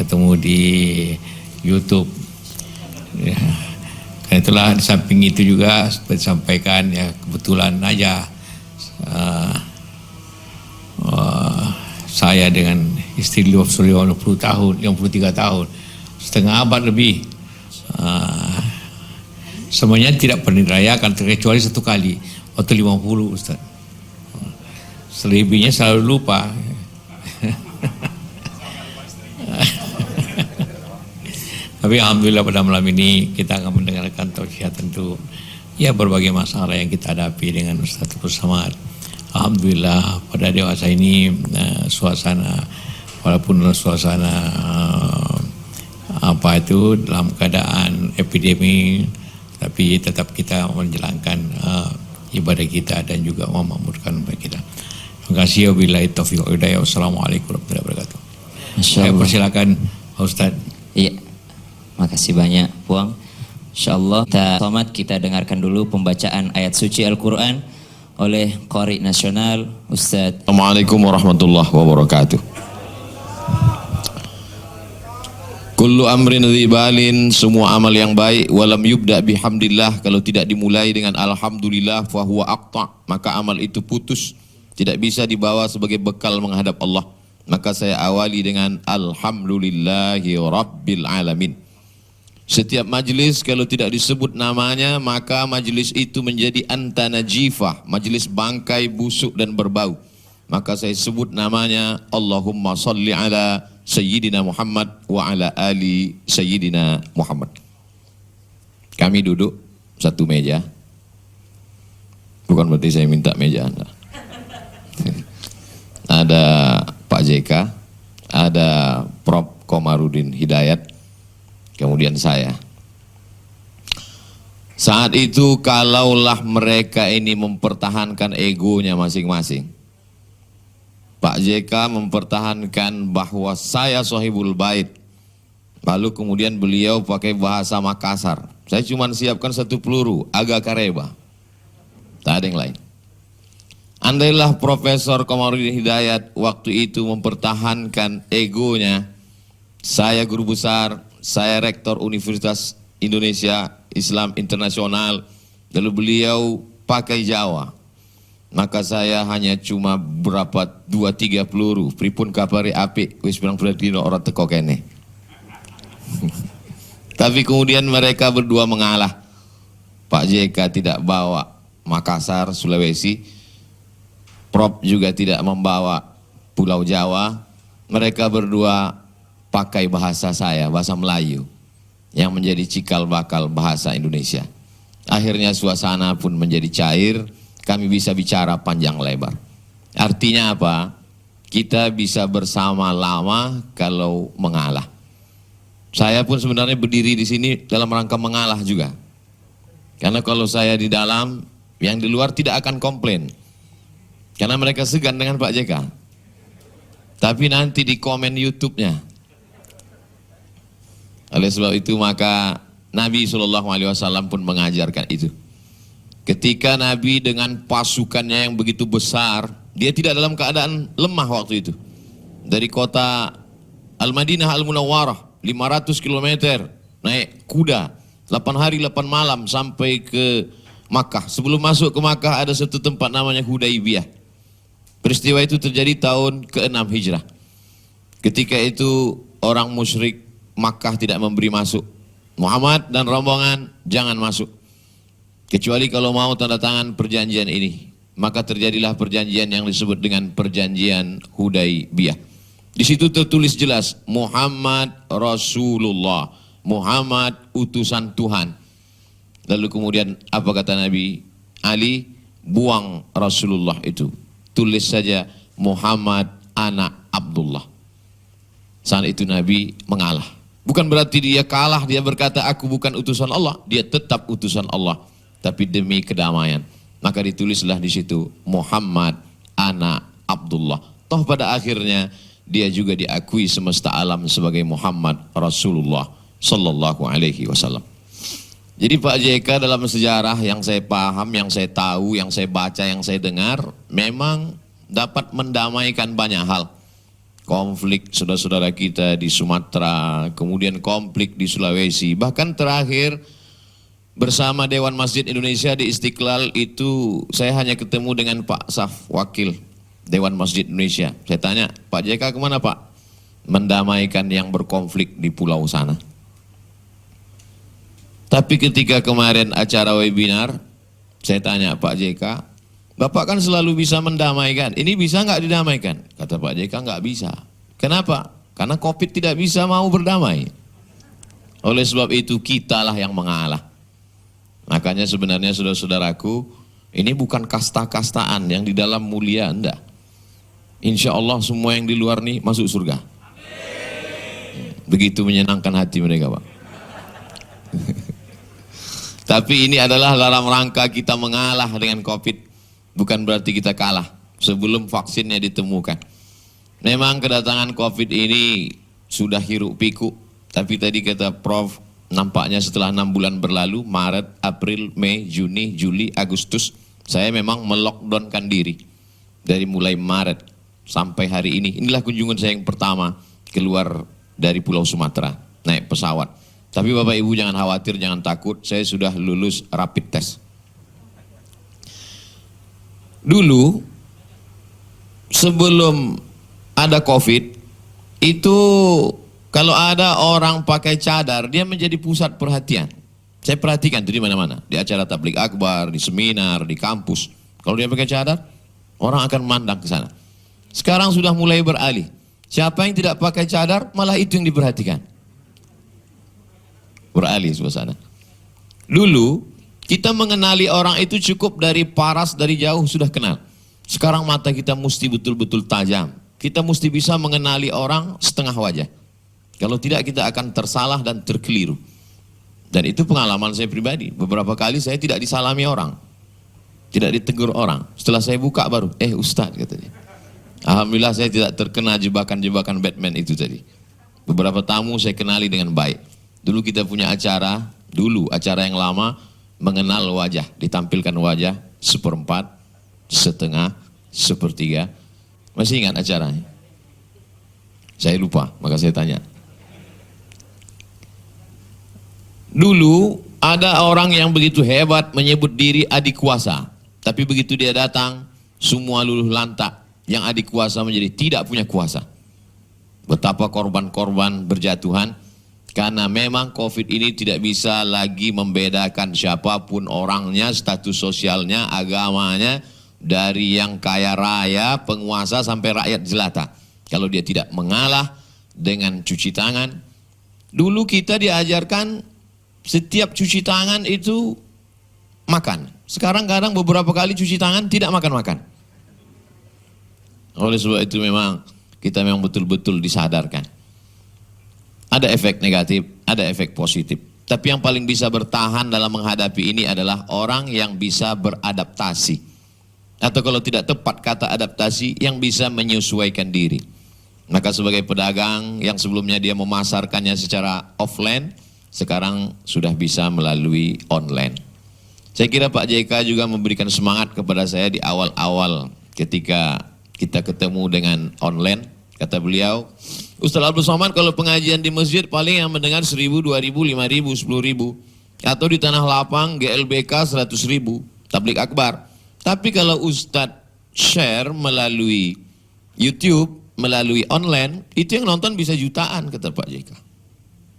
ketemu di YouTube. Ya. Karena itulah di samping itu juga seperti disampaikan ya, kebetulan aja saya dengan istri 50 tahun, 53 tahun, setengah abad lebih. Semuanya tidak pernah dirayakan kecuali satu kali waktu 50, Ustaz. Selebihnya selalu lupa. Tapi alhamdulillah pada malam ini kita akan mendengarkan tausiah tentu ya berbagai masalah yang kita hadapi dengan Ustaz bersama. Alhamdulillah pada dewasa ini suasana walaupun suasana dalam keadaan epidemi, tapi tetap kita menjalankan ibadah kita dan juga memakmurkan ibadah kita. Terima kasih. Wabillahi taufiq wal hidayah. Wassalamualaikum warahmatullahi wabarakatuh. Saya persilakan Ustaz. Iya. Makasih banyak Puang. Insyaallah kita dengarkan dulu pembacaan ayat suci Al-Quran oleh Qari Nasional Ustaz. Assalamualaikum warahmatullahi wabarakatuh. Kullu amrin dzibalin, semua amal yang baik, walam yubda bihamdillah, kalau tidak dimulai dengan alhamdulillah, fahuwa aqta, maka amal itu putus, tidak bisa dibawa sebagai bekal menghadap Allah. Maka saya awali dengan alhamdulillahi rabbil alamin. Setiap majlis kalau tidak disebut namanya, maka majlis itu menjadi antanajifah, majlis bangkai, busuk dan berbau. Maka saya sebut namanya Allahumma salli ala Sayyidina Muhammad wa ala ali Sayyidina Muhammad. Kami duduk satu meja. Bukan berarti saya minta meja Anda. Ada Pak JK, ada Prof. Komarudin Hidayat, kemudian saya. Saat itu kalaulah mereka ini mempertahankan egonya masing-masing, Pak JK mempertahankan bahwa saya sahibul bait, lalu kemudian beliau pakai bahasa Makassar. Saya cuma siapkan satu peluru, agak kareba, tak ada yang lain. Andailah Profesor Komarudin Hidayat waktu itu mempertahankan egonya, saya guru besar, saya rektor Universitas Indonesia Islam Internasional, lalu beliau pakai Jawa, maka saya hanya cuma berapa 2-3 peluru, pripun kapari apik wis bilang dino orang teko kene. Tapi kemudian mereka berdua mengalah. Pak JK tidak bawa Makassar, Sulawesi, Prof juga tidak membawa Pulau Jawa. Mereka berdua pakai bahasa saya, bahasa Melayu, yang menjadi cikal bakal bahasa Indonesia. Akhirnya suasana pun menjadi cair, kami bisa bicara panjang lebar. Artinya apa? Kita bisa bersama lama kalau mengalah. Saya pun sebenarnya berdiri di sini dalam rangka mengalah juga. Karena kalau saya di dalam, yang di luar tidak akan komplain. Karena mereka segan dengan Pak JK. Tapi nanti di komen YouTube-nya. Oleh sebab itu maka Nabi SAW pun mengajarkan itu. Ketika Nabi dengan pasukannya yang begitu besar, dia tidak dalam keadaan lemah waktu itu. Dari kota Al-Madinah Al-Munawwarah, 500 km, naik kuda, 8 hari 8 malam sampai ke Makkah. Sebelum masuk ke Makkah ada satu tempat namanya Hudaibiyah. Peristiwa itu terjadi tahun ke-6 Hijrah. Ketika itu orang musyrik Makkah tidak memberi masuk. Muhammad dan rombongan jangan masuk, kecuali kalau mau tanda tangan perjanjian ini. Maka terjadilah perjanjian yang disebut dengan perjanjian Hudaibiyah. Di situ tertulis jelas Muhammad Rasulullah, Muhammad utusan Tuhan. Lalu kemudian apa kata Nabi? Ali, buang Rasulullah itu, tulis saja Muhammad anak Abdullah. Saat itu Nabi mengalah. Bukan berarti dia kalah, dia berkata aku bukan utusan Allah, dia tetap utusan Allah, tapi demi kedamaian. Maka ditulislah di situ Muhammad anak Abdullah. Toh pada akhirnya dia juga diakui semesta alam sebagai Muhammad Rasulullah sallallahu alaihi wasallam. Jadi Pak JK dalam sejarah yang saya paham, yang saya tahu, yang saya baca, yang saya dengar, memang dapat mendamaikan banyak hal. konflik saudara-saudara kita di Sumatera, kemudian konflik di Sulawesi, bahkan terakhir bersama Dewan Masjid Indonesia di Istiqlal itu saya hanya ketemu dengan Pak Saf, wakil Dewan Masjid Indonesia. Saya tanya, Pak JK kemana Pak? Mendamaikan yang berkonflik di pulau sana. Tapi ketika kemarin acara webinar, saya tanya Pak JK, Bapak kan selalu bisa mendamaikan, ini bisa nggak didamaikan? Kata Pak JK, nggak bisa. Kenapa? Karena COVID tidak bisa mau berdamai. Oleh sebab itu kitalah yang mengalah. Makanya sebenarnya saudara-saudaraku, ini bukan kasta-kastaan yang di dalam mulia, enggak. Insya Allah semua yang di luar nih masuk surga. Begitu menyenangkan hati mereka, Pak. Tapi ini adalah dalam rangka kita mengalah dengan COVID. Bukan berarti kita kalah sebelum vaksinnya ditemukan. Memang kedatangan COVID ini sudah hiruk pikuk. Tapi tadi kata Prof, nampaknya setelah 6 bulan berlalu, Maret, April, Mei, Juni, Juli, Agustus, saya memang melockdownkan diri. Dari mulai Maret sampai hari ini. Inilah kunjungan saya yang pertama keluar dari Pulau Sumatera, naik pesawat. Tapi Bapak Ibu jangan khawatir, jangan takut, saya sudah lulus rapid test. Dulu, sebelum ada COVID, itu kalau ada orang pakai cadar, dia menjadi pusat perhatian. Saya perhatikan itu di mana-mana, di acara tabligh akbar, di seminar, di kampus. Kalau dia pakai cadar, orang akan memandang ke sana. Sekarang sudah mulai beralih. Siapa yang tidak pakai cadar, malah itu yang diperhatikan. Beralih suasana. Dulu, kita mengenali orang itu cukup dari paras, dari jauh sudah kenal. Sekarang mata kita mesti betul-betul tajam. Kita mesti bisa mengenali orang setengah wajah. Kalau tidak kita akan tersalah dan terkeliru. Dan itu pengalaman saya pribadi. Beberapa kali saya tidak disalami orang. Tidak ditegur orang. Setelah saya buka baru, Ustadz katanya. Alhamdulillah saya tidak terkena jebakan-jebakan Batman itu tadi. Beberapa tamu saya kenali dengan baik. Dulu kita punya acara, acara yang lama, mengenal wajah. Ditampilkan wajah, 1/4, setengah, 1/3. Masih ingat acaranya? Saya lupa, maka saya tanya. Dulu ada orang yang begitu hebat menyebut diri adik kuasa. Tapi begitu dia datang, semua luluh lantak. Yang adik kuasa menjadi tidak punya kuasa. Betapa korban-korban berjatuhan. Karena memang COVID ini tidak bisa lagi membedakan siapapun orangnya, status sosialnya, agamanya. Dari yang kaya raya, penguasa sampai rakyat jelata. Kalau dia tidak mengalah dengan cuci tangan. Dulu kita diajarkan setiap cuci tangan itu makan. Sekarang kadang beberapa kali cuci tangan tidak makan-makan. Oleh sebab itu memang kita memang betul-betul disadarkan. Ada efek negatif, ada efek positif. Tapi yang paling bisa bertahan dalam menghadapi ini adalah orang yang bisa beradaptasi. Atau kalau tidak tepat kata adaptasi, yang bisa menyesuaikan diri. Maka sebagai pedagang yang sebelumnya dia memasarkannya secara offline, sekarang sudah bisa melalui online. Saya kira Pak JK juga memberikan semangat kepada saya di awal-awal ketika kita ketemu dengan online. Kata beliau, Ustaz Abdul Somad kalau pengajian di masjid paling yang mendengar 1.000, 2.000, 5.000, 10.000. Atau di Tanah Lapang, GLBK 100.000, tabligh akbar. Tapi kalau Ustadz share melalui YouTube, melalui online, itu yang nonton bisa jutaan, kata Pak JK.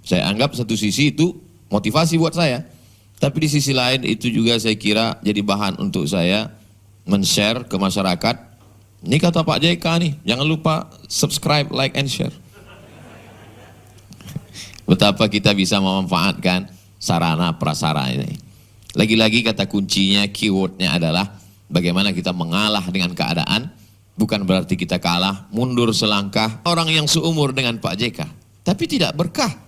Saya anggap satu sisi itu motivasi buat saya. Tapi di sisi lain itu juga saya kira jadi bahan untuk saya men-share ke masyarakat. Ini kata Pak JK nih, jangan lupa subscribe, like, and share. Betapa kita bisa memanfaatkan sarana prasarana ini. Lagi-lagi kata kuncinya, keywordnya adalah bagaimana kita mengalah dengan keadaan. Bukan berarti kita kalah, mundur selangkah. Orang yang seumur dengan Pak JK, tapi tidak berkah.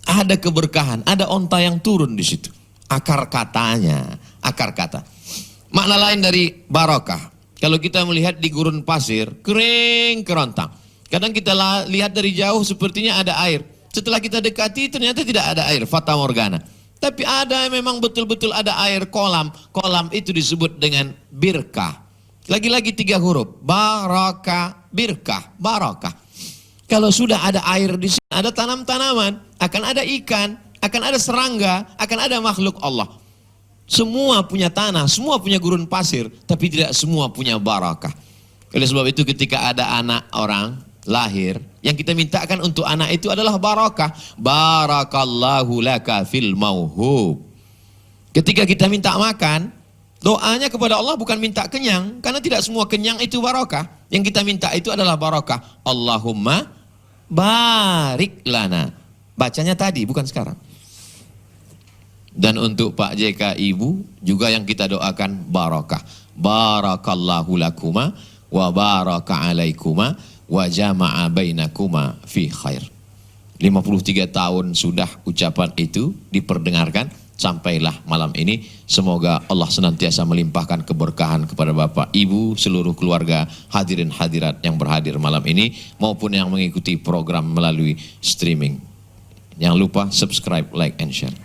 Ada keberkahan, ada onta yang turun di situ. Akar katanya, akar kata. Makna lain dari barokah. Kalau kita melihat di gurun pasir, kering kerontang. Kadang kita lihat dari jauh sepertinya ada air. Setelah kita dekati ternyata tidak ada air, fata morgana. Tapi ada memang betul-betul ada air kolam. Kolam itu disebut dengan birkah. Lagi-lagi 3 huruf, barokah, birkah, barokah. Kalau sudah ada air di sini, ada tanam-tanaman, akan ada ikan, akan ada serangga, akan ada makhluk Allah. Semua punya tanah, semua punya gurun pasir, tapi tidak semua punya barakah. Oleh sebab itu ketika ada anak orang lahir, yang kita mintakan untuk anak itu adalah barakah. Barakallahu laka fil mauhub. Ketika kita minta makan, doanya kepada Allah bukan minta kenyang, karena tidak semua kenyang itu barakah. Yang kita minta itu adalah barakah. Allahumma barik lana. Bacanya tadi, bukan sekarang. Dan untuk Pak JK Ibu juga yang kita doakan barakah. Barakallahu lakuma wa baraka alaikuma wa jama'a bainakuma fi khair. 53 tahun sudah ucapan itu diperdengarkan, sampailah malam ini. Semoga Allah senantiasa melimpahkan keberkahan kepada Bapak, Ibu, seluruh keluarga, hadirin hadirat yang berhadir malam ini maupun yang mengikuti program melalui streaming. Jangan lupa subscribe, like, and share.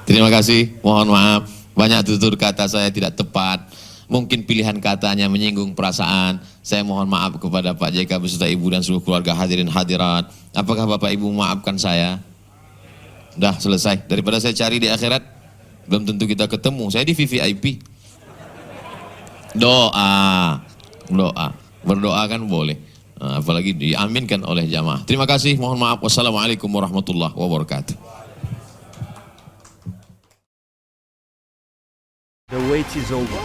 Terima kasih, mohon maaf banyak tutur kata saya tidak tepat. Mungkin pilihan katanya menyinggung perasaan. Saya mohon maaf kepada Pak JK beserta Ibu dan seluruh keluarga hadirin hadirat. Apakah Bapak Ibu memaafkan saya? Dah selesai. Daripada saya cari di akhirat, belum tentu kita ketemu. Saya di VVIP. Doa. Berdoa kan boleh. Apalagi diaminkan oleh jamaah. Terima kasih, mohon maaf. Wassalamualaikum warahmatullahi wabarakatuh. The wait is over.